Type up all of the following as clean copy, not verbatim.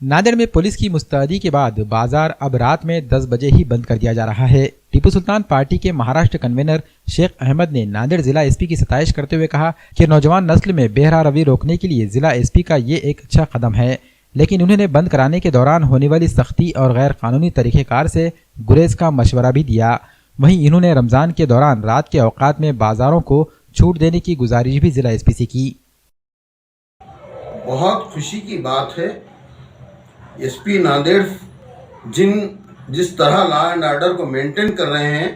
नांदेड़ में पुलिस की मुस्तैदी के बाद बाजार अब रात में 10 बजे ही बंद कर दिया जा रहा है। टीपू सुल्तान पार्टी के महाराष्ट्र कन्वीनर शेख अहमद ने नांदेड़ जिला एसपी की सताइश करते हुए कहा कि नौजवान नस्ल में बेहरा रवि रोकने के लिए जिला एसपी का ये एक अच्छा कदम है, लेकिन उन्होंने बंद कराने के दौरान होने वाली सख्ती और गैर कानूनी तरीक़ेकार से गुरेज का मशवरा भी दिया। वहीं इन्होंने रमजान के दौरान रात के औकात में बाजारों को छूट देने की गुजारिश भी जिला एसपी से की। बहुत खुशी की बात है, एसपी नांदेड़ जिस तरह लॉ एंड ऑर्डर को मेंटेन कर रहे हैं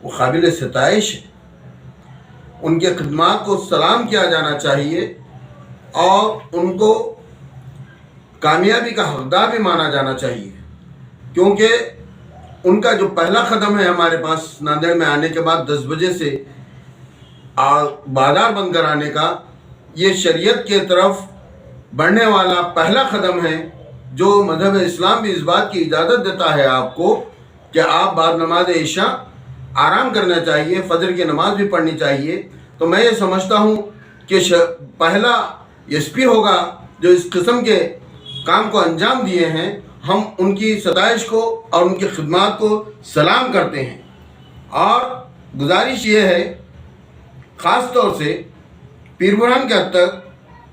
वो काबिल सताइश है। उनके खिदमात को सलाम किया जाना चाहिए और उनको कामयाबी का हकदार भी माना जाना चाहिए, क्योंकि उनका जो पहला कदम है हमारे पास नांदेड़ में आने के बाद 10 बजे से बाजार बंद कराने का, ये शरीयत के तरफ बढ़ने वाला पहला कदम है, जो मजहब इस्लाम भी इस बात की इजाज़त देता है आपको कि आप बाद नमाज इशा आराम करना चाहिए, फजर की नमाज भी पढ़नी चाहिए। तो मैं ये समझता हूँ कि पहला एसपी होगा जो इस किस्म के काम को अंजाम दिए हैं। हम उनकी सताइश को और उनकी खिदमात को सलाम करते हैं और गुजारिश ये है, ख़ास तौर से पीर बुरहान के हद तक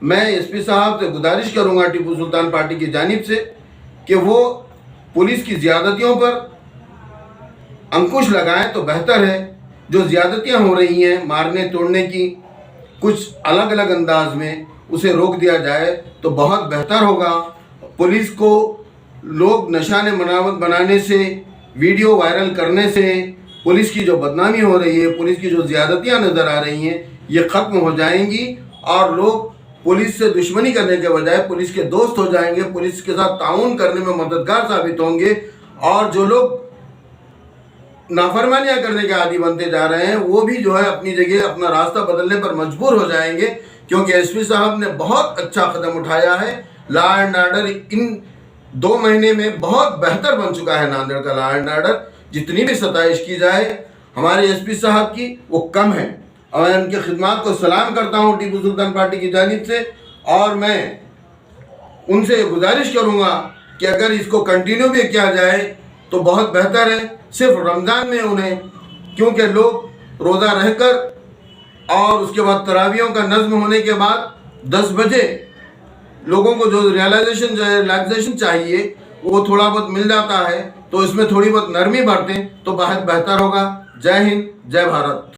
मैं एसपी साहब से गुजारिश करूंगा टीपू सुल्तान पार्टी की जानिब से कि वो पुलिस की ज़्यादतियों पर अंकुश लगाएं तो बेहतर है। जो ज़्यादतियां हो रही हैं मारने तोड़ने की, कुछ अलग अलग अंदाज में उसे रोक दिया जाए तो बहुत बेहतर होगा। पुलिस को लोग नशाने मनावत बनाने से, वीडियो वायरल करने से पुलिस की जो बदनामी हो रही है, पुलिस की जो ज़्यादतियां नज़र आ रही हैं, ये ख़त्म हो जाएंगी और लोग पुलिस से दुश्मनी करने के बजाय पुलिस के दोस्त हो जाएंगे, पुलिस के साथ ताउन करने में मददगार साबित होंगे। और जो लोग नाफरमानियां करने के आदी बनते जा रहे हैं वो भी जो है अपनी जगह अपना रास्ता बदलने पर मजबूर हो जाएंगे, क्योंकि एसपी साहब ने बहुत अच्छा कदम उठाया है। लॉ एंड ऑर्डर इन 2 महीने में बहुत बेहतर बन चुका है नांदेड़ का लॉ एंड ऑर्डर। जितनी भी सताइश की जाए हमारे एसपी साहब की वो कम है और मैं उनके खिदमात को सलाम करता हूँ टीपू सुल्तान पार्टी की जानिब से। और मैं उनसे गुजारिश करूँगा कि अगर इसको कंटिन्यू भी किया जाए तो बहुत बेहतर है। सिर्फ रमज़ान में उन्हें, क्योंकि लोग रोज़ा रहकर और उसके बाद तरावियों का नज़्म होने के बाद 10 बजे लोगों को जो रिलैक्सेशन चाहिए वो थोड़ा बहुत मिल जाता है, तो इसमें थोड़ी बहुत नरमी बरतें तो बहुत बेहतर होगा। जय हिंद, जय भारत।